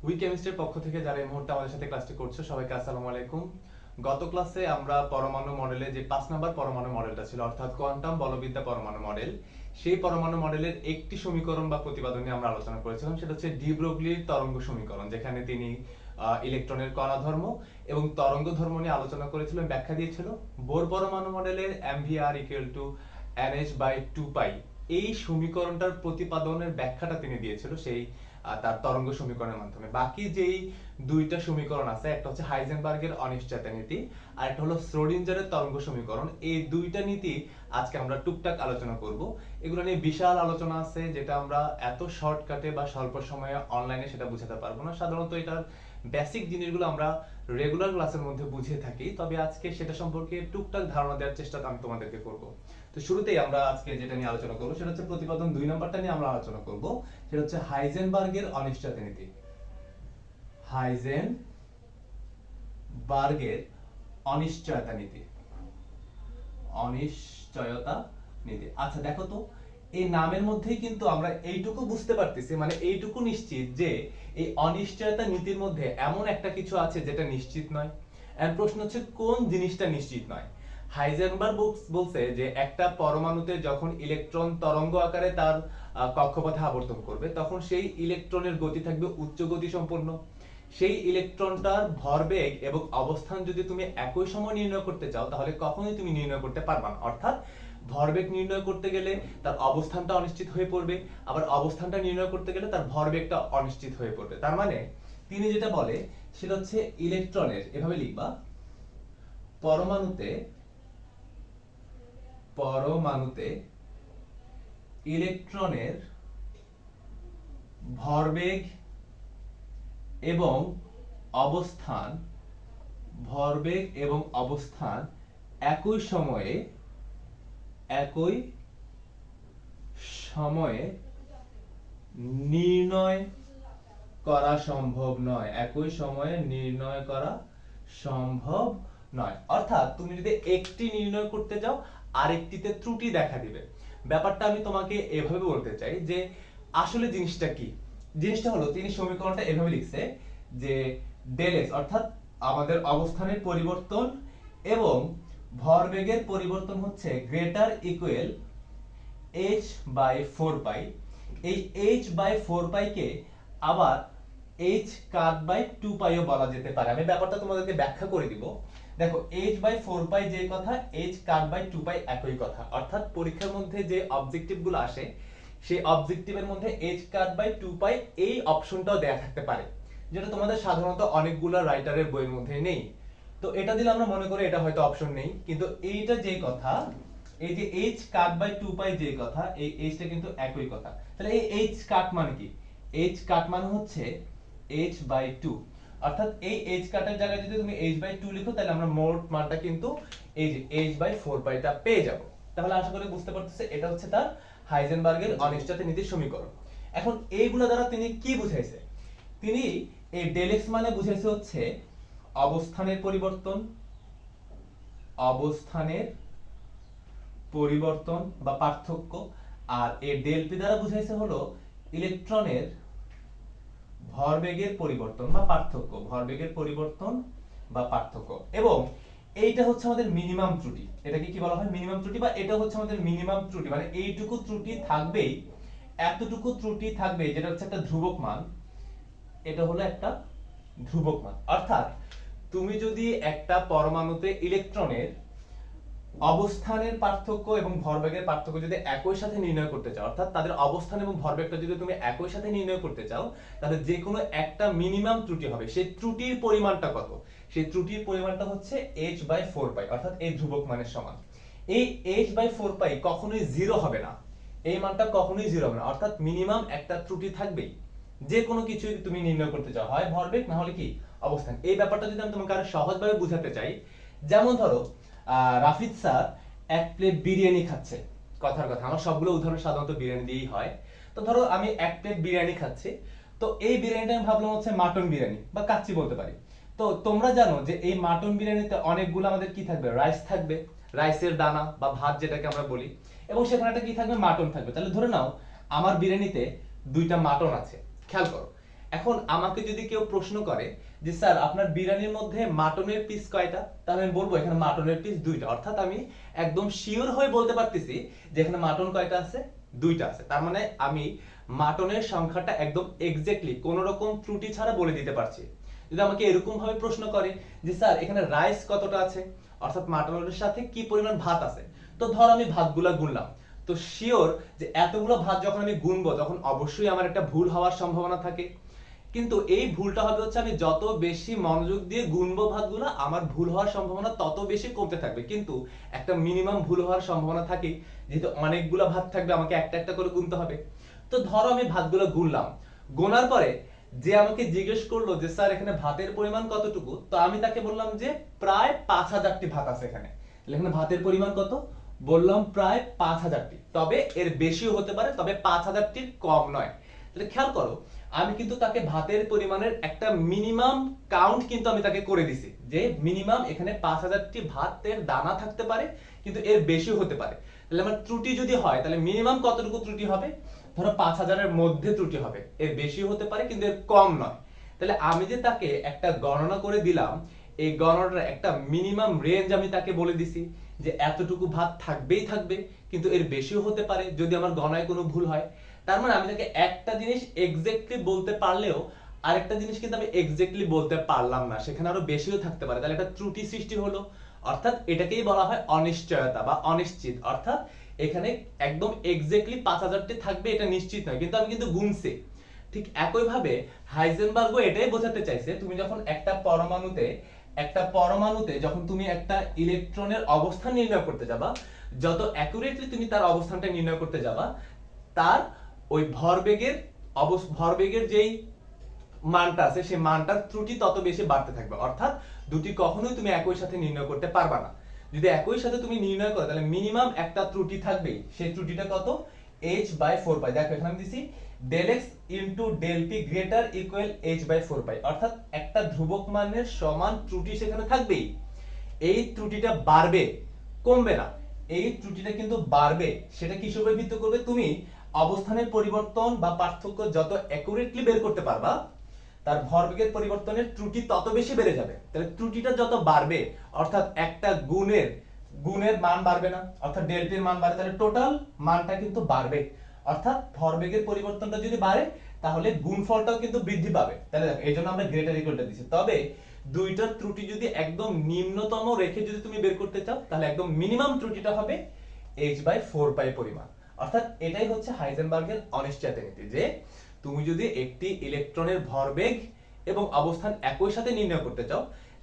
We কেমিস্ট্রির পক্ষ থেকে যারা এই মুহূর্তে আমাদের সাথে ক্লাসটি করছো সবাইকে আসসালামু আলাইকুম। গত ক্লাসে আমরা পরমাণু মডেলে যে 5 নাম্বার পরমাণু মডেলটা ছিল অর্থাৎ কোয়ান্টাম বলবিদ্যা পরমাণু মডেল, সেই পরমাণু মডেলের একটি সমীকরণ বা প্রতিপাদন নিয়ে আমরা আলোচনা করেছিলাম। সেটা হচ্ছে ডি ব্রগলির তরঙ্গ সমীকরণ, যেখানে তিনি ইলেকট্রনের কণা ধর্ম এবং তরঙ্গ ধর্ম নিয়ে আলোচনা করেছিলেন, ব্যাখ্যা দিয়েছিল। বোর পরমাণু মডেলের mvr nh/2π এই সমীকরণটার প্রতিপাদনের ব্যাখ্যাটা তিনি দিয়েছিল সেই তার তরঙ্গ সমীকরণের মাধ্যমে। বাকি যেই দুইটা সমীকরণ আছে, একটা হচ্ছে হাইজেনবার্গের অনিশ্চয়তা নীতি আর একটা হলো শ্রোডিঞ্জারের তরঙ্গ সমীকরণ, এই দুইটা নীতি আজকে আমরা টুকটাক আলোচনা করব। এগুলো নিয়ে বিশাল আলোচনা আছে, যেটা আমরা এত শর্টকাটে বা স্বল্প সময়ে অনলাইনে সেটা বুঝাতে পারবো না। সাধারণত এটার বেসিক জিনিসগুলো আমরা রেগুলার ক্লাসের মধ্যে বুঝে থাকি, তবে আজকে সেটা সম্পর্কে টুকটাক ধারণা দেওয়ার চেষ্টা আমি তোমাদেরকে করব। তো শুরুতেই আমরা আজকে যেটা নিয়ে আলোচনা করব সেটা হচ্ছে প্রতিপাদন 2 নম্বরটা নিয়ে আমরা আলোচনা করব। সেটা হচ্ছে হাইজেনবার্গের অনিশ্চয়তা নীতি। হাইজেনবার্গের অনিশ্চয়তা নীতি। অনিশ্চয়তা নীতি। আচ্ছা দেখো তো, এই নামের মধ্যেই কিন্তু আমরা এইটুকু বুঝতে পারতেছি, মানে এইটুকু নিশ্চিত যে এই অনিশ্চয়তা নীতির মধ্যে এমন একটা কিছু আছে যেটা নিশ্চিত নয়। এর প্রশ্ন হচ্ছে কোন জিনিসটা নিশ্চিত নয়। হাইজেনবার্গ বলছে যে একটা পরমাণুতে যখন ইলেকট্রন তরঙ্গ আকারে তার কক্ষপথে আবর্তন করবে, তখন সেই ইলেকট্রনের গতি থাকবে উচ্চ গতি সম্পন্ন। সেই ইলেকট্রনটার ভরবেগ এবং অবস্থান যদি তুমি একই সময় নির্ণয় করতে চাও, তাহলে কখনোই তুমি নির্ণয় করতে পারবে না। অর্থাৎ ভরবেগ নির্ণয় করতে গেলে তার অবস্থানটা অনিশ্চিত হয়ে পড়বে, আবার অবস্থানটা নির্ণয় করতে গেলে তার ভরবেগটা অনিশ্চিত হয়ে পড়বে। তার মানে তিনি যেটা বলে সেটা হচ্ছে ইলেকট্রনের, এভাবে লিখবা, পরমাণুতে পরমাণুতে ইলেকট্রনের ভরবেগ এবং অবস্থান ভরবেগ এবং অবস্থান একই সময়ে নির্ণয় করা সম্ভব নয়। একই সময়ে নির্ণয় করা সম্ভব নয়। অর্থাৎ তুমি যদি একটি নির্ণয় করতে যাও, আরেকটিতে ত্রুটি দেখা দিবে। ব্যাপারটা আমি তোমাকে এভাবে বলতে চাই যে আসলে জিনিসটা কি। জিনিসটা হলো, তিনি সমীকরণটা এভাবে লিখছে যে ডেল এক্স অর্থাৎ আমাদের অবস্থানের পরিবর্তন এবং ভরবেগের পরিবর্তন হচ্ছে গ্রেটার ইকুয়াল h/4π। এই h/4π কে আবার h কাট বাই 2π ও বলা যেতে পারে। আমি ব্যাপারটা তোমাদেরকে ব্যাখ্যা করে দিব। দেখো, h/4π যে কথা, h কাট বাই 2π একই কথা। অর্থাৎ পরীক্ষার মধ্যে যে অবজেক্টিভ গুলো আসে, সেই অবজেক্টিভের মধ্যে h কাট বাই 2π এই অপশনটাও দেয়া থাকতে পারে, যেটা তোমাদের সাধারণত অনেকগুলো রাইটারের বইয়ের মধ্যে নেই। তো এটা দিলে আমরা মনে করি এটা হয়তো অপশন নেই, কিন্তু এইটা যে কথা, এই যে h কাট বাই 2π যে কথা, এই h টা কিন্তু একই কথা। তাহলে এই h কাট মানে কি? h কাট মানে হচ্ছে h/2। অর্থাৎ এই h কাটের জায়গায় যদি তুমি h/2 লিখো, তাহলে আমরা মোট মানটা কিন্তু এই যে h/4π টা পেয়ে যাব। তাহলে আশা করি বুঝতে পারতেছে এটা হচ্ছে তার হাইজেনবার্গের অনিশ্চয়তা নীতির সমীকরণ। এখন এইগুলা দ্বারা তিনি কি বুঝাইছে? তিনি এই ডেল এক্স মানে বুঝাইছে হচ্ছে অবস্থানের পরিবর্তন বা পার্থক্য, আর এই ডেল পি দ্বারা বুঝাইছে হলো ইলেকট্রনের ভরবেগের পরিবর্তন বা পার্থক্য। এবং এইটা হচ্ছে আমাদের মিনিমাম ত্রুটি। এটাকে কি বলা হয়? মিনিমাম ত্রুটি, বা এটা হচ্ছে আমাদের মিনিমাম ত্রুটি, মানে এইটুকু ত্রুটি থাকবেই, এতটুকু ত্রুটি থাকবে, যেটা হচ্ছে একটা ধ্রুবক মান। এটা হলো একটা ধ্রুবক মান। অর্থাৎ তুমি যদি একটা পরমাণুতে ইলেকট্রনের অবস্থানের পার্থক্য এবং ভরবেগের পার্থক্য যদি একই সাথে নির্ণয় করতে চাও, অর্থাৎ তাদের অবস্থান এবং ভরবেগটা যদি তুমি একই সাথে নির্ণয় করতে চাও, তাহলে যে কোনো একটা মিনিমাম ত্রুটি হবে। সেই ত্রুটির পরিমাণটা কত? সেই ত্রুটির পরিমাণটা হচ্ছে h/4π, অর্থাৎ এই ধ্রুবক মানের সমান। এই h/4π কখনোই জিরো হবে না, এই মানটা কখনোই জিরো হবে না। অর্থাৎ মিনিমাম একটা ত্রুটি থাকবেই যে কোনো কিছু তুমি নির্ণয় করতে চাও, হয় ভরবেগ না হলে কি অবস্থান। এই ব্যাপারটা যদি আমি তোমাকে আরো সহজভাবে বুঝাতে চাই, যেমন ধরো রাফিদ স্যার এক প্লেট বিরিয়ানি খাচ্ছে। কথার কথা, আমার সবগুলো উদাহরণ সাধারণত বিরিয়ানি দিয়েই হয়। তো ধরো আমি এক প্লেট বিরিয়ানি খাচ্ছি, তো এই বিরিয়ানিটা আমি ভাবলাম হচ্ছে মাটন বিরিয়ানি বা কাচ্চি বলতে পারি। তো তোমরা জানো যে এই মাটন বিরিয়ানিতে অনেকগুলো আমাদের কি থাকবে? রাইস থাকবে, রাইসের দানা বা ভাত যেটাকে আমরা বলি, এবং সেখানে একটা কি থাকবে? মাটন থাকবে। তাহলে ধরে নাও আমার বিরিয়ানিতে দুইটা মাটন আছে, খেয়াল করো। এখন আমাকে যদি কেউ প্রশ্ন করে যে স্যার আপনার বিরিয়ানির মধ্যে মাটনের পিস কয়টা, তাহলে আমি বলবো এখানে মাটনের পিস 2টা, অর্থাৎ আমি একদম শিওর হয়ে বলতে পারতেছি যে এখানে মাটন কয়টা আছে, 2টা আছে। তার মানে আমি মাটনের সংখ্যাটা একদম এক্স্যাক্টলি কোন রকম ত্রুটি ছাড়া বলে দিতে পারছি। যদি আমাকে এরকম ভাবে প্রশ্ন করে যে স্যার এখানে রাইস কতটা আছে, অর্থাৎ মাটনের সাথে কি পরিমাণ ভাত আছে, তো ধর আমি ভাতগুলা গুনলাম, তো শিওর যে এতগুলো ভাত যখন আমি গুনবো তখন অবশ্যই আমার একটা ভুল হওয়ার সম্ভাবনা থাকে। কিন্তু এই ভুলটা হবে হচ্ছে আমি যত বেশি মনোযোগ দিয়ে গুনবো ভাতগুলো, আমার ভুল হওয়ার সম্ভাবনা তত বেশি কমতে থাকবে। কিন্তু একটা মিনিমাম ভুল হওয়ার সম্ভাবনা থাকে, যেহেতু অনেকগুলো ভাত থাকবে আমাকে একটা একটা করে গুনতে হবে। তো ধরো আমি ভাতগুলো গুনলাম, গোনার পরে যে আমাকে জিজ্ঞেস করলো যে স্যার এখানে ভাতের পরিমাণ কতটুকু, তো আমি তাকে বললাম যে প্রায় 5000টি ভাত আছে এখানে। তাহলে এখানে ভাতের পরিমাণ কত বললাম, প্রায় 5000টি। তবে এর বেশিও হতে পারে, তবে 5000টির কম নয়। তাহলে খেয়াল করো, আমি কিন্তু তাকে ভাতের পরিমাণের একটা মিনিমাম কাউন্ট কিন্তু আমি তাকে করে দিছি, যে মিনিমাম এখানে 5000টি ভাতের দানা থাকতে পারে, কিন্তু এর বেশিও হতে পারে। তাহলে আমার ত্রুটি যদি হয় তাহলে মিনিমাম কতটুকু ত্রুটি হবে, ধরো 5000-এর মধ্যে ত্রুটি হবে, এর বেশিও হতে পারে কিন্তু এর কম নয়। তাহলে আমি যে তাকে একটা গণনা করে দিলাম, এই গণনার একটা মিনিমাম রেঞ্জ আমি তাকে বলে দিছি যে এতটুকু ভাত থাকবেই থাকবে, কিন্তু এর বেশিও হতে পারে যদি আমার গণনায় কোনো ভুল হয়। তার মানে আমি তাকে একটা জিনিস এক্স্যাক্টলি বলতে পারলেও আরেকটা জিনিস কিন্তু আমি এক্স্যাক্টলি বলতে পারলাম না, সেখানে আরো বেশিও থাকতে পারে, তাহলে একটা ত্রুটি সৃষ্টি হলো। অর্থাৎ এটাকেই বলা হয় অনিশ্চয়তা বা অনিশ্চিত। অর্থাৎ এখানে একদম এক্স্যাক্টলি 5000টি থাকবে এটা নিশ্চিত নয়, কিন্তু আমি কিন্তু গুনছি। ঠিক একই ভাবে হাইজেনবার্গও এটাই বোঝাতে চাইছে, তুমি যখন একটা পরমাণুতে যখন তুমি একটা ইলেকট্রনের অবস্থান নির্ণয় করতে যাবা, যত অ্যাকুরেটলি তুমি তার অবস্থানটা নির্ণয় করতে যাবা, তার ওই ভরবেগের যেই মানটা আছে সেই মানটার ত্রুটি তত বেশি বাড়তে থাকবে। অর্থাৎ দুটি কখনোই তুমি একই সাথে নির্ণয় করতে পারবা না। যদি একই সাথে তুমি নির্ণয় করো তাহলে মিনিমাম একটা ত্রুটি থাকবেই। সেই ত্রুটিটা কত, h/4π। দেখো এখানে আমি দিছি del x into del p greater equal h/4π, অর্থাৎ একটা ধ্রুবক মানের সমান ত্রুটি সেখানে থাকবেই। এই ত্রুটিটা বাড়বে, কমবে না। এই ত্রুটিটা কিন্তু বাড়বে। সেটা কিসের উপর ভিত্তি করবে, তুমি অবস্থানের পরিবর্তন বা পার্থক্য যত অ্যাকুরেটলি বের করতে পারবা, তার ভরবেগের পরিবর্তনের ত্রুটি তত বেশি বেড়ে যাবে। তাহলে ত্রুটিটা যত বাড়বে, অর্থাৎ একটা গুণের মান বাড়বে না, অর্থাৎ ডেল্টার মান বাড়ে, তাহলে টোটাল মানটা কিন্তু বাড়বে। অর্থাৎ ভরবেগের পরিবর্তনটা যদি বাড়ে তাহলে গুণফলটাও কিন্তু বৃদ্ধি পাবে। তাহলে দেখো এইজন্য আমরা গ্রেটার ইকুয়ালটা দিছি। তবে দুইটার ত্রুটি যদি একদম নিম্নতম রেখে যদি তুমি বের করতে চাও, তাহলে একদম মিনিমাম ত্রুটিটা হবে h/4π পরিমাণ। অর্থাৎ এটাই হচ্ছে হাইজেনবার্গের অনিশ্চয়তা নীতি, যে তুমি যদি একটি ইলেকট্রনের ভরবেগ এবং অবস্থান একই সাথে নির্ণয় করতে চাও,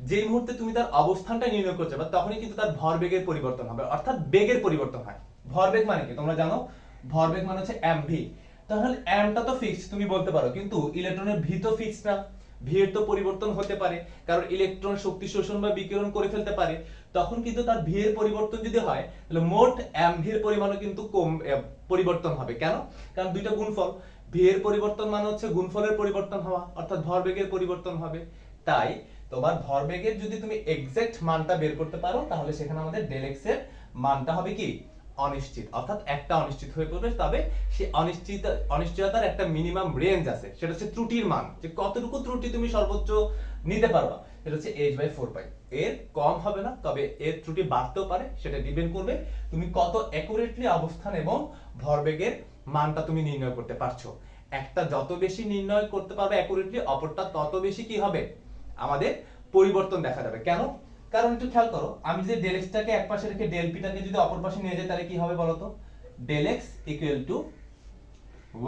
যে মুহূর্তে তুমি তার অবস্থানটা নির্ণয় করতে পারো তখনই কিন্তু তার ভরবেগের পরিবর্তন হবে, অর্থাৎ বেগের পরিবর্তন হয়। ভরবেগ মানে কি তোমরা জানো, ভরবেগ মানে হচ্ছে mv। তাহলে mটা তো ফিক্সড তুমি বলতে পারো, কিন্তু ইলেকট্রনের ভি তো ফিক্সড না, ভি এর তো পরিবর্তন হতে পারে, কারণ ইলেকট্রন শক্তি শোষণ বা বিকিরণ করে ফেলতে পারে। তখন কিন্তু তার ভি এর পরিবর্তন যদি হয় তাহলে মোট mv এর পরিমাণও কিন্তু পরিবর্তন হবে। কেন? কারণ দুইটা গুণফল, ভি এর পরিবর্তন মানে হচ্ছে গুণফলের পরিবর্তন হওয়া, অর্থাৎ ভরবেগের পরিবর্তন হবে। তাই তোমার ভরবেগের যদি তুমি এক্সাক্ট মানটা বের করতে পারো, তাহলে সেখানে আমাদের ডেল এক্স এর মানটা হবে কি, অনিশ্চিত। অর্থাৎ একটা অনিশ্চিত হয়ে পড়বে। তবে সেই অনিশ্চয়তার একটা মিনিমাম রেঞ্জ আছে, সেটা হচ্ছে ত্রুটির মান, যে কতটুকু ত্রুটি তুমি সর্বোচ্চ নিতে পারবা, সেটা হচ্ছে h/4π। এর কম হবে না, তবে এর ত্রুটি বাড়তেও পারে। সেটা ডিপেন্ড করবে তুমি কত অ্যাকুরেটলি অবস্থান এবং ভরবেগের মানটা তুমি নির্ণয় করতে পারছো। একটা যত বেশি নির্ণয় করতে পারবে অ্যাকুরেটলি, অপরটা তত বেশি কি হবে, আমাদের পরিবর্তন দেখা যাবে। কেন? কারণ একটু খেয়াল করো, আমি যে ডেল এক্স টাকে এক পাশে রেখে ডেল পি টাকে যদি অপর পাশে নিয়ে যাই তাহলে কি হবে বলতো, del x equal to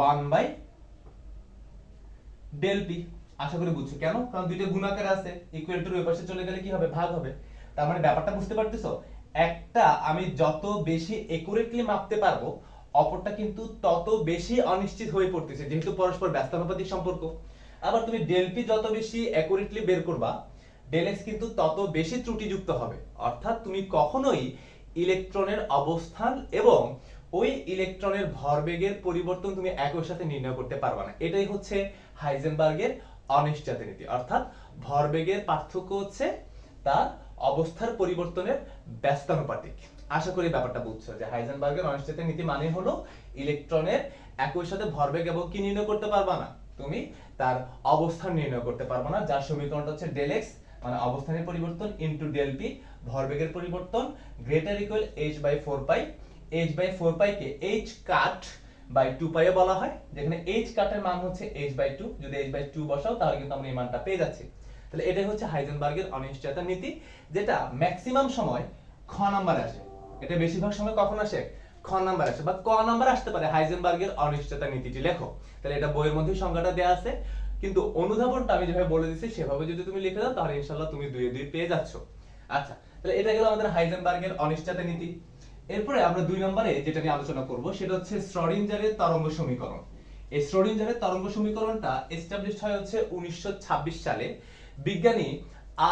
1/del p. আশা করি বুঝছো। কেন? কারণ দুইটা গুণ আকারে আছে, ইকুয়াল টু ওই পাশে চলে গেলে কি হবে, ভাগ হবে। তার মানে ব্যাপারটা বুঝতে পারতেছো, একটা আমি যত বেশি একুরেটলি মাপতে পারবো, অপরটা কিন্তু তত বেশি অনিশ্চিত হয়ে পড়তেছে, যেহেতু পরস্পর ব্যস্তানুপাতিক সম্পর্ক। আবার তুমি ডেল পি যত বেশি একুরেটলি বের করবা, ডেল এক্স কিন্তু তত বেশি ত্রুটিযুক্ত হবে। অর্থাৎ তুমি কখনোই ইলেকট্রনের অবস্থান এবং ওই ইলেকট্রনের ভরবেগের পরিবর্তন তুমি একই সাথে নির্ণয় করতে পারবে না। এটাই হচ্ছে হাইজেনবার্গের অনিশ্চয়তা নীতি। অর্থাৎ ভরবেগের পার্থক্য হচ্ছে তার অবস্থার পরিবর্তনের ব্যস্তানুপাতিক। আশা করি ব্যাপারটা বুঝছো, যে হাইজেনবার্গের অনিশ্চয়তা নীতি মানে হলো ইলেকট্রনের একই সাথে ভরবেগ এবং কি নির্ণয় করতে পারবা না, তুমি তার অবস্থান নির্ণয় করতে পারবে না, যার সমীকরণটা হচ্ছে ডেল এক্স মানে অবস্থানের পরিবর্তন ইনটু ডেল পি ভরবেগের পরিবর্তন greater equal h by 4 pi. h by 4 pi কে h কাট বাই 2 পাই এ বলা হয়, যেখানে h কাটের মান হচ্ছে h বাই 2, যদি h বাই 2 বসাও তাহলে কিন্তু আমরা এই মানটা পেয়ে যাচ্ছি। তাহলে এটাই হচ্ছে হাইজেনবার্গের অনিশ্চয়তা নীতি, যেটা ম্যাক্সিমাম সময় খ নাম্বারে আসে। এটা বেশিরভাগ সময় কখন আসে? খ নাম্বার আসে বা ক নাম্বার আসতে পারে। হাইজেনবার্গের অনিশ্চয়তা নীতিটি লেখো, তাহলে এটা বইয়ের মধ্যে সংজ্ঞাটা দেয়া আছে, কিন্তু অনুধাবনটা আমি যেভাবে বলে দিচ্ছি সেভাবে যদি তুমি লিখে দাও তাহলে ইনশাআল্লাহ তুমি 2 এ 2 পেয়ে যাচ্ছ। আচ্ছা, তাহলে এটা গেল আমাদের হাইজেনবার্গের অনিশ্চয়তা নীতি। এরপরে আমরা 2 নম্বরে যেটা নিয়ে আলোচনা করব সেটা হচ্ছে শ্রোডিঞ্জারের তরঙ্গ সমীকরণ। এই শ্রোডিঞ্জারের তরঙ্গ সমীকরণটা এস্টাবলিশড হয় হচ্ছে 1926 সালে। বিজ্ঞানী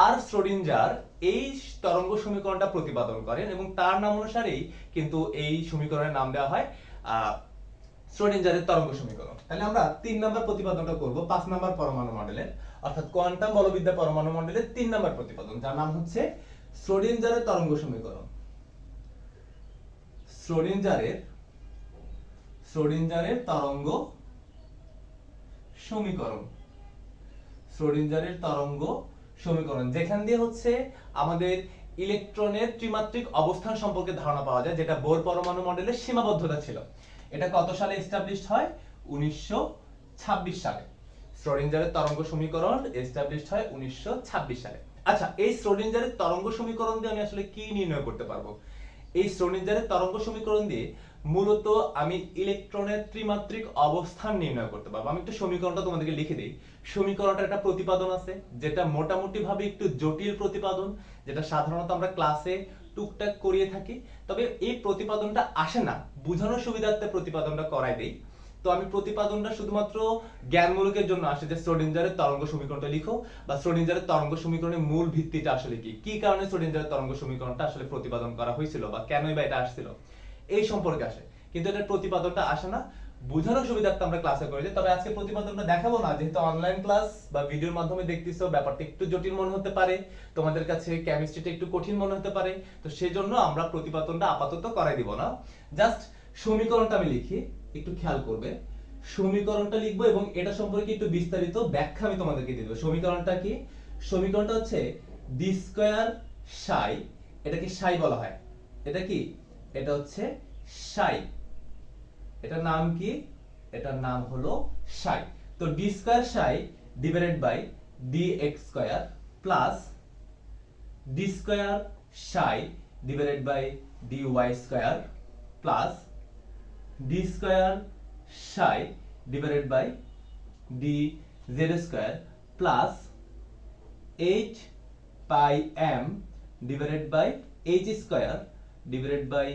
আর শ্রোডিঞ্জার এই তরঙ্গ সমীকরণটা প্রতিপাদন করেন এবং তার নাম অনুসারেই কিন্তু এই সমীকরণের নাম দেওয়া হয় শ্রোডিঞ্জারের তরঙ্গ সমীকরণ। তাহলে আমরা 3 নাম্বার প্রতিপাদনটা করব 5 নাম্বার পরমাণু মডেলের, অর্থাৎ কোয়ান্টাম বলবিদ্যা পরমাণু মডেলের 3 নাম্বার প্রতিপাদন, যার নাম হচ্ছে শ্রোডিঞ্জারের তরঙ্গ সমীকরণ। শ্রোডিঞ্জারের তরঙ্গ সমীকরণ, শ্রোডিঞ্জারের তরঙ্গ সমীকরণ, যেখান দিয়ে হচ্ছে আমাদের ইলেকট্রনের ত্রিমাত্রিক অবস্থান সম্পর্কে ধারণা পাওয়া যায়, যেটা বোর পরমাণু মডেলের সীমাবদ্ধতা ছিল। এটা কত সালে এস্টাবলিশড হয়? 1926 সালে। শ্রোডিঞ্জারের তরঙ্গ সমীকরণ এস্টাবলিশড হয় 1926 সালে। আচ্ছা, এই শ্রোডিঞ্জারের তরঙ্গ সমীকরণ দিয়ে আমি আসলে কি নির্ণয় করতে পারবো? এই শ্রোডিঞ্জারের তরঙ্গ সমীকরণ দিয়ে মূলত আমি ইলেকট্রনের ত্রিমাত্রিক অবস্থান নির্ণয় করতে পারবো। আমি একটু সমীকরণটা তোমাদেরকে লিখে দিই। সমীকরণটার একটা প্রতিপাদন আছে, যেটা মোটামুটি ভাবে একটু জটিল প্রতিপাদন, যেটা সাধারণত আমরা ক্লাসে টুকটাক করিয়ে থাকি, তবে এই প্রতিপাদনটা আসে না, বোঝানোর সুবিধার্থে প্রতিপাদনটা করাই দেই। তো আমি প্রতিপাদনটা শুধুমাত্র জ্ঞানমূলকের জন্য আসে যে শ্রোডিঞ্জারের তরঙ্গ সমীকরণটা লিখো, বা শ্রোডিঞ্জারের তরঙ্গ সমীকরণের মূল ভিত্তিটা আসলে কি, কি কারণে শ্রোডিঞ্জারের তরঙ্গ সমীকরণটা আসলে প্রতিপাদন করা হয়েছিল বা কেনই বা এটা আসছিল, এই সম্পর্কে আসে। কিন্তু এটার প্রতিপাদনটা আসে না, বোঝানোর সুবিধার্থে আমরা ক্লাসে করে দিই। তবে আজকে প্রতিপাদনটা দেখাবো না, যেহেতু অনলাইন ক্লাস বা ভিডিওর মাধ্যমে দেখতেছো, ব্যাপারটা একটু জটিল মনে হতে পারে, তোমাদের কাছে কেমিস্ট্রিটা একটু কঠিন মনে হতে পারে, তো সেজন্য আমরা প্রতিপাদনটা আপাতত করাই দিব না। জাস্ট সমীকরণটা আমি লিখি, একটু খেয়াল করবে। সমীকরণটা লিখবো এবং এটা সম্পর্কে একটু বিস্তারিত ব্যাখ্যা আমি তোমাদেরকে দিয়ে দেব। সমীকরণটা কি? সমীকরণটা হচ্ছে ডি স্কয়ার সাই, এটাকে সাই বলা হয়। এটা কি? এটা হচ্ছে সাই। এটার নাম কি? এটার নাম হলো সাই। তো d square psi divided by d x square plus d square psi divided by d y square plus d square psi divided by d z square plus 8 pi m divided by h square divided by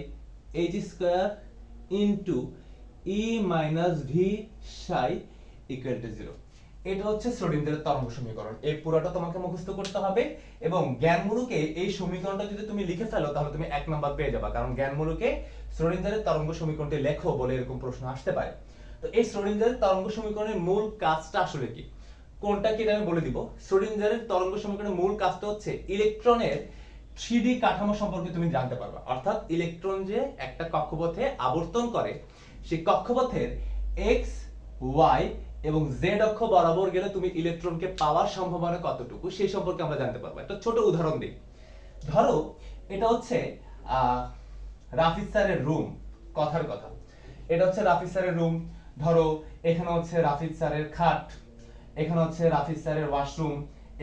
h square into e minus v psi equal to 0। এটা হচ্ছে শ্রোডিঞ্জারের তরঙ্গ সমীকরণ। এই পুরোটা তোমাকে মুখস্থ করতে হবে এবং জ্ঞানমূলকে এই সমীকরণটা যদি তুমি লিখে ফেলো তাহলে তুমি 1 নাম্বার পেয়ে যাবে, কারণ জ্ঞানমূলকে শ্রোডিঞ্জারের তরঙ্গ সমীকরণটি লেখো বলে এরকম প্রশ্ন আসতে পারে। তো এই শ্রোডিঞ্জারের তরঙ্গ সমীকরণের মূল কাজটা আসলে কি, কোনটা কি আমি বলে দিব। শ্রোডিঞ্জারের তরঙ্গ সমীকরণের মূল কাজটা হচ্ছে ইলেকট্রনের 3D কাঠামো সম্পর্কে তুমি জানতে পারবে, অর্থাৎ ইলেকট্রন যে একটা কক্ষপথে আবর্তন করে, সেই কক্ষপথের x y এবং z অক্ষ বরাবর গেলে তুমি ইলেকট্রনকে পাওয়ার সম্ভাবনা কতটুকু সেই সম্পর্কে আমরা জানতে পারবো। একটা ছোট উদাহরণ দিই। ধরো এটা হচ্ছে রাফিজ স্যারের রুম, কথার কথা, এটা হচ্ছে রাফিজ স্যারের রুম। ধরো এখানে হচ্ছে রাফিজ স্যারের খাট, এখানে হচ্ছে রাফিজ স্যারের ওয়াশরুম,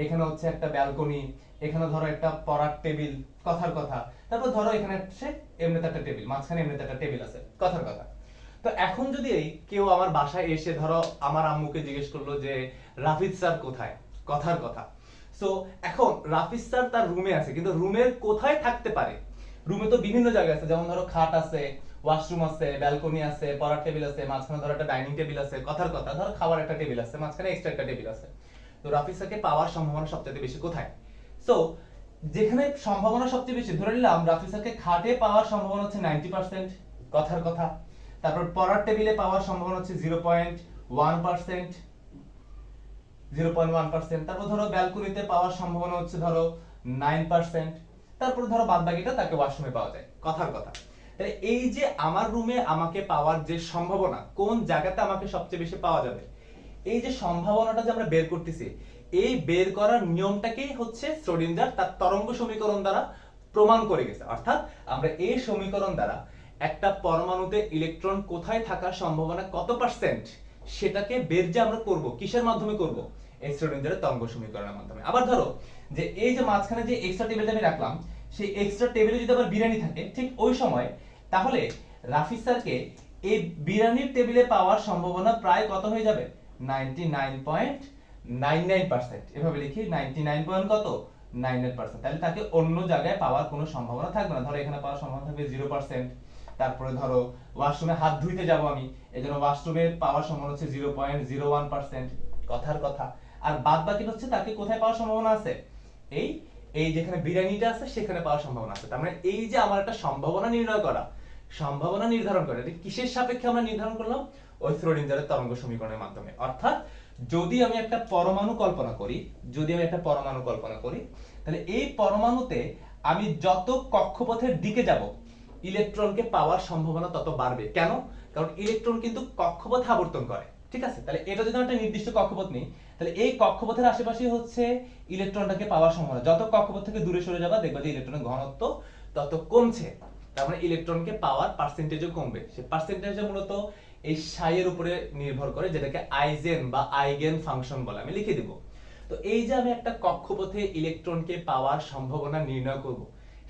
এখানে হচ্ছে একটা ব্যালকনি, এখানে ধরো একটা পড়ার টেবিল, কথার কথা। তারপর ধরো এখানে হচ্ছে এমনিতে একটা টেবিল, মাঝখানে এমনিতে একটা টেবিল আছে, কথার কথা। তো এখন যদি কেউ আমার বাসায় এসে ধরো আমার আম্মুকে জিজ্ঞেস করলো যে রাফিজ স্যার কোথায়, কথার কথা। সো এখন রাফিজ স্যার তার রুমে আছে, কিন্তু রুমের কোথায় থাকতে পারে? রুমে তো বিভিন্ন জায়গা আছে, যেমন ধরো খাট আছে, ওয়াশরুম আছে, ব্যালকনি আছে, পড়ার টেবিল আছে, মাঝখানে ধরো একটা ডাইনিং টেবিল আছে, কথার কথা। ধরো খাবার একটা টেবিল আছে, মাঝখানে এক্সট্রা একটা টেবিল আছে। তো রাফিজ স্যারকে পাওয়ার সম্ভাবনা সবচেয়ে বেশি কোথায়? সো যেখানে সম্ভাবনা সবচেয়ে বেশি, ধরে নিলাম রাফিজ স্যারকে খাটে পাওয়ার সম্ভাবনা হচ্ছে 90%, কথার কথা। তারপর পড়ার টেবিলে পাওয়ার সম্ভাবনা হচ্ছে 0.1%, 0.1%। তারপর ধরো ব্যালকনিতে পাওয়ার সম্ভাবনা হচ্ছে ধরো 9%। তারপর ধরো বাদবাকিটা তাকে ওয়াশরুমে পাওয়া যায়, কথার কথা। তাহলে এই যে আমার রুমে আমাকে পাওয়ার যে সম্ভাবনা, কোন জায়গাতে আমাকে সবচেয়ে বেশি পাওয়া যাবে, এই যে সম্ভাবনাটা যে আমরা বের করতেছি, এই বের করার নিয়মটাকেই হচ্ছে শ্রোডিঞ্জার তার তরঙ্গ সমীকরণ দ্বারা প্রমাণ করে গেছে। অর্থাৎ আমরা এই সমীকরণ দ্বারা একটা পরমাণুতে ইলেকট্রন কোথায় থাকার সম্ভাবনা কত পার্সেন্ট সেটাকে বের যে আমরা করব, কিসের মাধ্যমে করব? এই শ্রোডিঞ্জারের তরঙ্গ সমীকরণের মাধ্যমে। আবার ধরো যে এই যে মাঝখানে যে এক্সট্রা টেবিলটা আমি রাখলাম, সেই এক্সট্রা টেবিলে যদি আবার বিরানি থাকে ঠিক ওই সময়, তাহলে রাফি স্যারকে এই বিরানির টেবিলে পাওয়ার সম্ভাবনা প্রায় কত হয়ে যাবে? 99.99%। এভাবে লিখি 99 পয়েন্ট কত? 99%। তাহলে তাকে অন্য জায়গায় পাওয়ার কোনো সম্ভাবনা থাকবে না। ধরো এখানে পাওয়ার সম্ভাবনা থাকবে 0%। তারপরে ধরো ওয়াশরুমে হাত ধুইতে যাব আমি, এজন্য ওয়াশরুমে পাওয়ার সম্ভাবনা হচ্ছে 0.01%। কথার কথা। আর বাদ বাকি হচ্ছে তাকে কোথায় পাওয়ার সম্ভাবনা আছে? এই এই যেখানে বিরিয়ানিটা আছে সেখানে পাওয়ার সম্ভাবনা আছে। তার মানে এই যে আমার একটা সম্ভাবনা নির্ণয় করা, সম্ভাবনা নির্ধারণ করা, এটা কিসের সাপেক্ষে আমরা নির্ধারণ করলাম? ওই শ্রোডিঞ্জারের তরঙ্গ সমীকরণের মাধ্যমে। অর্থাৎ যদি আমি একটা পরমাণু কল্পনা করি, তাহলে এই পরমাণুতে আমি যত কক্ষপথের দিকে যাব, ইলেকট্রনকে পাওয়ার সম্ভাবনা তত বাড়বে। কেন? কারণ ইলেকট্রন কিন্তু কক্ষপথে আবর্তন করে। ঠিক আছে? তাহলে এটা যদি একটা নির্দিষ্ট কক্ষপথ নেই, তাহলে এই কক্ষপথের আশেপাশে হচ্ছে ইলেকট্রনটাকে পাওয়ার সম্ভাবনা। যত কক্ষপথ থেকে দূরে সরে যাবা দেখবা যে ইলেকট্রনের ঘনত্ব তত কমছে। তার মানে ইলেকট্রনকে পাওয়ার পার্সেন্টেজও কমবে। সেই পার্সেন্টেজটা মূলত এই সাই এর উপরে নির্ভর করে, যেটাকে আইজেন বা আইগেন ফাংশন বলে। আমি লিখে দিব। তো এই যে আমি একটা কক্ষপথে ইলেকট্রনকে পাওয়ার সম্ভাবনা নির্ণয় করব,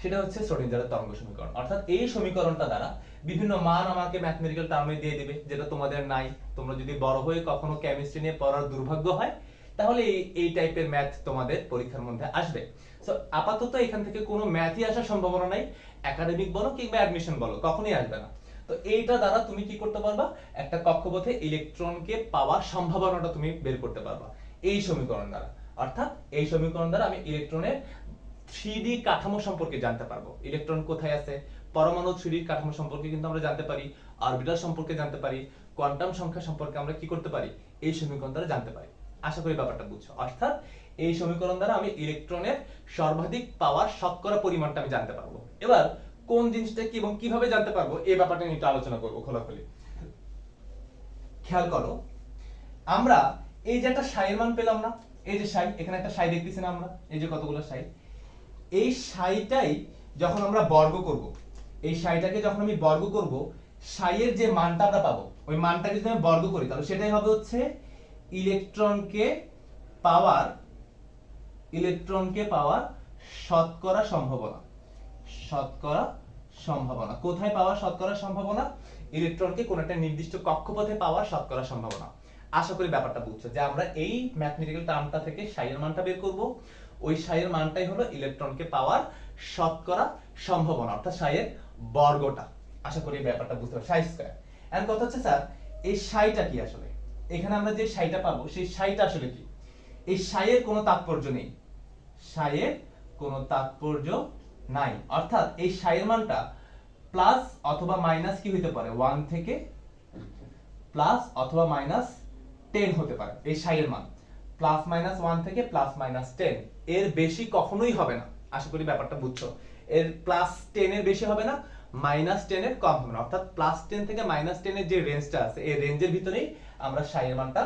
সেটা হচ্ছে শ্রোডিঞ্জারের তরঙ্গ সমীকরণ। অর্থাৎ এই সমীকরণটা দ্বারা বিভিন্ন মান আমাকে ম্যাথমেটিক্যাল টার্মে দিয়ে দিবে, যেটা তোমাদের নাই। তোমরা যদি বড় হয়ে কখনো কেমিস্ট্রি নিয়ে পড়ার দুর্ভাগ্য হয়, তাহলে এই টাইপের ম্যাথ তোমাদের পরীক্ষার মধ্যে আসবে। সো আপাতত এখান থেকে কোনো ম্যাথই আসার সম্ভাবনা নাই, একাডেমিক বলো কিংবা অ্যাডমিশন বলো, কখনোই আসবে না। তো এইটা দ্বারা তুমি কি করতে পারবা? একটা কক্ষপথে ইলেকট্রনকে পাওয়ার সম্ভাবনাটা তুমি বের করতে পারবা এই সমীকরণ দ্বারা। অর্থাৎ এই সমীকরণ দ্বারা আমি ইলেকট্রনের 3D কাঠামো সম্পর্কে জানতে পারবো। ইলেকট্রন কোথায় আছে, পরমাণু 3D কাঠামো সম্পর্কে কিন্তু আমরা জানতে পারি, অরবিটাল সম্পর্কে জানতে পারি, কোয়ান্টাম সংখ্যা সম্পর্কে আমরা কি করতে পারি? এই সমীকরণ দ্বারা জানতে পারি। আশা করি ব্যাপারটা বুঝছো। অর্থাৎ এই সমীকরণ দ্বারা আমি ইলেকট্রনের সর্বাধিক পাওয়ার শতকরা পরিমাণটা আমি জানতে পারবো। এবার কোন জিনিসটা কি এবং কিভাবে জানতে পারবো এই ব্যাপারটা নিয়ে একটু আলোচনা করবো খোলাখুলি। খেয়াল করো, আমরা এই যে একটা সাইয়ের মান পেলাম না, এই যে সাই, এখানে একটা সাই দেখতেছি না আমরা, এই যে কতগুলো সাই, এই সাইটাই যখন আমরা বর্গ করব, এই সাইটাকে যখন আমি বর্গ করব, সাইয়ের যে মানটা আমরা পাবো, ওই মানটাকে যদি আমি বর্গ করি, তাহলে সেটাই হবে হচ্ছে ইলেকট্রনকে পাওয়ার শতকরা সম্ভাবনা। কোথায় পাওয়ার শতকরা সম্ভাবনা? ইলেকট্রনকে কোন একটা নির্দিষ্ট কক্ষপথে পাওয়ার শতকরা সম্ভাবনা। আশা করি ব্যাপারটা বুঝছো যে আমরা এই ম্যাথমেটিক্যাল টার্মটা থেকে সাইয়ের মানটা বের করব। ওই সাইয়ের মানটাই হলো ইলেকট্রনকে পাওয়ার শতকরা সম্ভাবনা, অর্থাৎ সাইয়ের বর্গটা। আশা করি ব্যাপারটা বুঝতে পারছো, সাই স্কয়ার। এন্ড কথা হচ্ছে স্যার, এই সাইটা কি আসলে? এখানে আমরা যে সাইটা পাবো সেই সাইটা আসলে কি? এই সাইয়ের কোনো তাৎপর্য নেই, সাইয়ের কোনো তাৎপর্য নাই। অর্থাৎ এই সাইয়ের মানটা প্লাস অথবা মাইনাস কি হতে পারে? 1 থেকে প্লাস অথবা মাইনাস 10 হতে পারে। এই সাইয়ের মান প্লাস মাইনাস 1 থেকে প্লাস মাইনাস 10, এর বেশি কখনোই হবে না। আশা করি ব্যাপারটা বুঝছো। এর প্লাস 10 এর বেশি হবে না, মাইনাস 10 এর কম হবে না। অর্থাৎ প্লাস 10 থেকে মাইনাস 10 এর যে রেঞ্জটা আছে, এই রেঞ্জের ভিতরেই আমরা সাইয়ের মানটা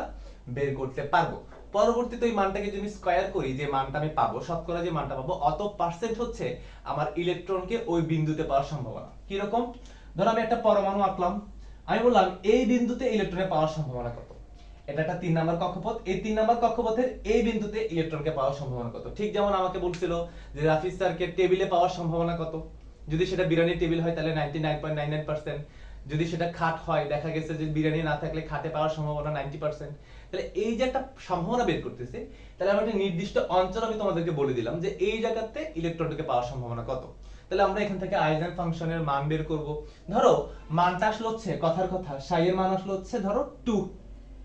বের করতে পারবো। পরবর্তীতে ওই মানটাকে যদি স্কয়ার করি, যে মানটা আমি পাবো, শতকরা যে মানটা পাবো, অত পার্সেন্ট হচ্ছে আমার ইলেকট্রনকে ওই বিন্দুতে পাওয়ার সম্ভাবনা। কি রকম? ধরো আমি একটা পরমাণু আঁকলাম, আমি বললাম এই বিন্দুতে ইলেকট্রনের পাওয়ার সম্ভাবনা কত। এটা একটা 3 নাম্বার কক্ষপথ, এই 3 নাম্বার কক্ষপথের এই বিন্দুতে ইলেকট্রনকে পাওয়ার সম্ভাবনা কত। ঠিক যেমন আমাকে বলছিল যে রাফি স্যারকে টেবিলে পাওয়ার সম্ভাবনা কত। যদি সেটা বিরিয়ানির টেবিল হয় তাহলে 99.99%, যদি সেটা খাট হয় দেখা গেছে যে বিরিয়ানি না থাকলে খাটে পাওয়ার সম্ভাবনা 90%। তাহলে এই যে একটা সম্ভাবনা বের করতেছে, তাহলে আমি একটা নির্দিষ্ট অঞ্চল আমি তোমাদেরকে বলে দিলাম যে এই জায়গাতে ইলেকট্রনকে পাওয়ার সম্ভাবনা কত। তাহলে আমরা এখান থেকে আইজেন ফাংশনের মান বের করব। ধরো মানটা আসলে হচ্ছে, কথার কথা, সাইয়ের মান আসলে হচ্ছে ধরো 2,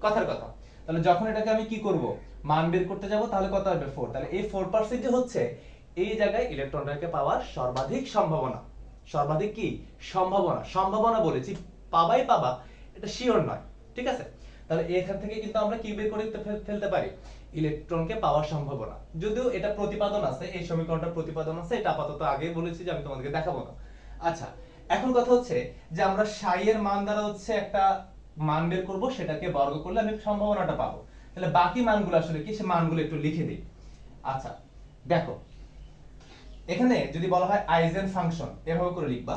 কথার কথা। তাহলে যখন এটাকে আমি কি করব, মান বের করতে যাব, তাহলে কত আসবে? 4। তাহলে এই 4% হচ্ছে এই জায়গায় ইলেকট্রনটাকে পাওয়ার সর্বাধিক সম্ভাবনা। সর্বাধিক কি সম্ভাবনা? সম্ভাবনা বলেছি, পাবাই পাবা এটা শিওর নয়। ঠিক আছে? তাহলে এখান থেকে কিন্তু আমরা কি বের করে ফেলতে পারি? ইলেকট্রনকে পাওয়ার সম্ভাবনা। যদিও এটা প্রতিপাদন আছে, এই সমীকরণটার প্রতিপাদন আছে, এটা আপাতত আগেই বলেছি যে আমি তোমাদেরকে দেখাবো না। আচ্ছা, এখন কথা হচ্ছে যে আমরা সাই এর মান দ্বারা হচ্ছে একটা মান বের করব, সেটাকে বর্গ করলে আমি সম্ভাবনাটা পাবো। তাহলে বাকি মানগুলো আসলে কি, সে মানগুলো একটু লিখে দিই। আচ্ছা দেখো, এখানে যদি বলা হয় আইজেন ফাংশন, এভাবে করে লিখবা।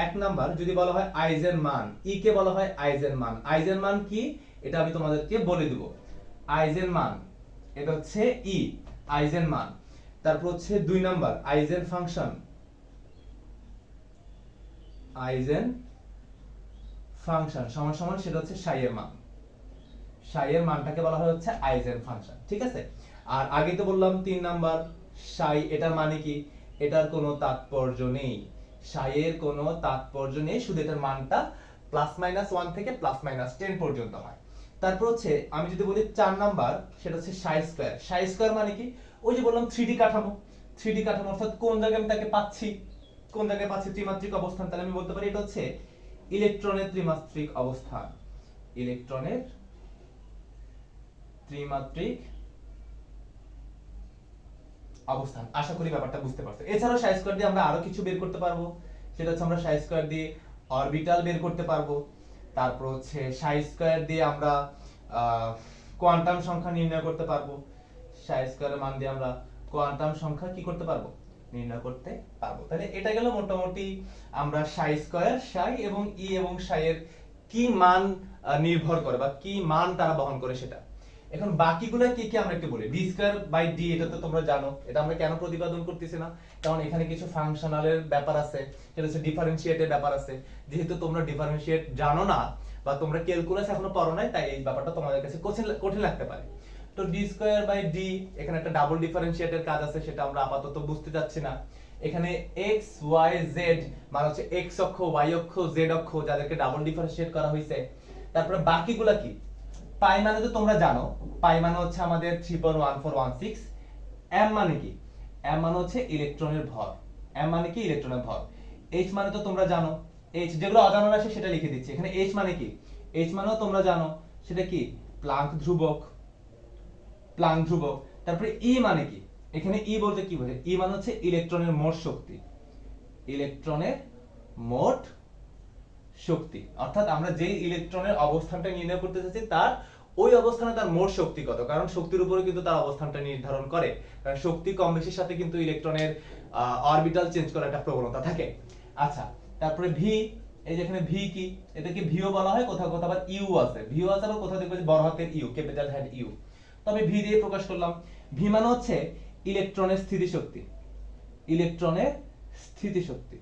এক নাম্বার যদি বলা হয় আইজেন মান, ই কে বলা হয় আইজেন মান। আইজেন মান কি এটা আমি তোমাদেরকে বলে দিব। আইজেন মান এটা হচ্ছে ই, আইজেন মান। তারপর হচ্ছে 2 number eigen function, eigen function সমান সমান সেটা হচ্ছে সাই এর মান। সাই এর মানটাকে বলা হয় হচ্ছে আইজেন ফাংশন, ঠিক আছে। আর আগে তো বললাম 3 নাম্বার সাই, এটার মানে কি, এটার কোনো তাৎপর্য নেই। সাই এর কোনো তাৎপর্য নেই, শুধু এটার মানটা +-1 থেকে +-10 পর্যন্ত হয়। তারপর হচ্ছে আমি যদি বলি 4 নাম্বার, সেটা হচ্ছে সাই স্কয়ার। সাই স্কয়ার মানে কি, ওই যে বললাম 3D কাঠামো, 3D কাঠামো অর্থাৎ কোন জায়গায় আমি তাকে পাচ্ছি, কোন জায়গায় পাচ্ছি, ত্রিমাত্রিক অবস্থান। তাহলে আমি বলতে পারি এটা হচ্ছে ইলেকট্রনের ত্রিমাত্রিক অবস্থান, ইলেকট্রনের ত্রিমাত্রিক অবস্থান। আশা করি ব্যাপারটা বুঝতে পারছো। এছাড়াও সাই স্কয়ার দিয়ে আমরা আরো কিছু বের করতে পারবো, সেটা হচ্ছে আমরা সাই স্কয়ার দিয়ে অরবিটাল বের করতে পারবো। তারপর হচ্ছে সাই স্কয়ার দিয়ে আমরা কোয়ান্টাম সংখ্যা নির্ণয় করতে পারবো। সাই স্কয়ারের মান দিয়ে আমরা কোয়ান্টাম সংখ্যা কি করতে পারবো, নির্ণয় করতে পারবো। তাহলে এটা গেল মোটামুটি আমরা সাই স্কয়ার, সাই এবং ই এবং সাই এর কি মান নির্ভর করে বা কি মান তারা বহন করে সেটা। এখন বাকিগুলো কি কি আমরা একটু বলি। ডি স্কয়ার বাই ডি, এটা তো তোমরা জানো, এটা আমরা কেন প্রতিপাদন করতেছি না, কারণ এখানে কিছু ফাংশনালের ব্যাপার আছে, সেটা হচ্ছে ডিফারেন্সিয়েটের ব্যাপার আছে। যেহেতু তোমরা ডিফারেন্সিয়েট জানো না বা তোমরা ক্যালকুলাস এখনো পড়ো নাই, তাই এই ব্যাপারটা তোমাদের কাছে কঠিন লাগতে পারে। তো ডি স্কয়ার বাই ডি, এখানে একটা ডাবল ডিফারেন্সিয়েটের কাজ আছে, সেটা আমরা আপাতত বুঝতে যাচ্ছি না। এখানে x y z মানে হচ্ছে x অক্ষ, y অক্ষ, z অক্ষ, যাদেরকে ডাবল ডিফারেন্সিয়েট করা হয়েছে। তারপরে বাকিগুলা কি, পাই মানে তো তোমরা জানো, পাই মানে হচ্ছে আমাদের 3.1416। m মানে কি, m মানে হচ্ছে ইলেকট্রনের ভর, m মানে কি ইলেকট্রনের ভর। h মানে তো তোমরা জানো, h যেগুলো অজানা আছে সেটা লিখে দিচ্ছি। এখানে h মানে কি, h মানেও তোমরা জানো, সেটা কি প্লাঙ্ক ধ্রুবক, প্লাঙ্ক ধ্রুবক। তারপরে e মানে কি, এখানে e বলতে কি বোঝায়, e মানে হচ্ছে ইলেকট্রনের মোট শক্তি, ইলেকট্রনের মোট শক্তি। অর্থাৎ আমরা যেই ইলেকট্রনের অবস্থানটা নির্ণয় করতে চাচ্ছি তার ওই অবস্থানে তার মোট শক্তি কত, কারণ শক্তির উপরে কিন্তু তার অবস্থানটা নির্ধারণ করে, কারণ শক্তি কম বেশির সাথে কিন্তু ইলেকট্রনের অরবিটাল চেঞ্জ করার একটা প্রবণতা থাকে। আচ্ছা তারপরে ভি, এই যে এখানে ভি কি, এটাকে ভিও বলা হয়, কোথাও কোথাও আবার ইউ আছে, ভিও আছে, আবার কোথাও দেখবে বড় হাতের ইউ, ক্যাপিটাল হেড ইউ। তবে ভি দিয়ে প্রকাশ করলাম। ভি মানে হচ্ছে ইলেকট্রনের স্থিতিশক্তি, ইলেকট্রনের স্থিতিশক্তি,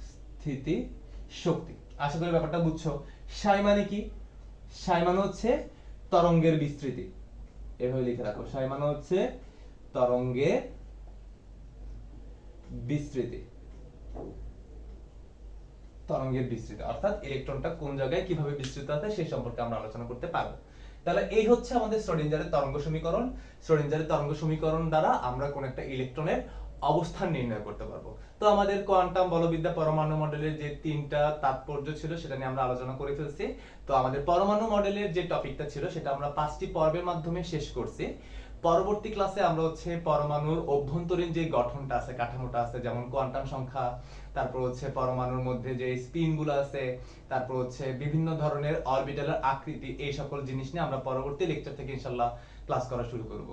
স্থিতি শক্তি। আশা করি ব্যাপারটা বুঝছো। সাই মানে কি, সাই মানে হচ্ছে তরঙ্গের বিস্তৃতি, এভাবে লিখে রাখো, সাই মানে হচ্ছে তরঙ্গের বিস্তৃতি, তরঙ্গের বিস্তৃতি অর্থাৎ ইলেকট্রনটা কোন জায়গায় কিভাবে বিস্তৃত আছে সেই সম্পর্কে আমরা আলোচনা করতে পারবো। তাহলে এই হচ্ছে আমাদের শ্রোডিঞ্জারের তরঙ্গ সমীকরণ। শ্রোডিঞ্জারের তরঙ্গ সমীকরণ দ্বারা আমরা কোন একটা ইলেকট্রনের অবস্থান নির্ণয় করতে পারবো। তো আমাদের কোয়ান্টাম বলবিদ্যা পরমাণু মডেলের যে 3টা তাৎপর্য ছিল সেটা নিয়ে আমরা আলোচনা করে ফেলছি। তো আমাদের পরমাণু মডেলের যে টপিকটা ছিল সেটা আমরা 5টি পর্বের মাধ্যমে শেষ করছি। পরবর্তী ক্লাসে আমরা হচ্ছে পরমাণুর অভ্যন্তরীণ যে গঠনটা আছে, কাঠামোটা আছে, যেমন কোয়ান্টাম সংখ্যা, তারপর হচ্ছে পরমাণুর মধ্যে যে স্পিন গুলো আছে, তারপর হচ্ছে বিভিন্ন ধরনের অরবিটালের আকৃতি, এই সকল জিনিস নিয়ে আমরা পরবর্তী লেকচার থেকে ইনশাআল্লাহ ক্লাস করা শুরু করব।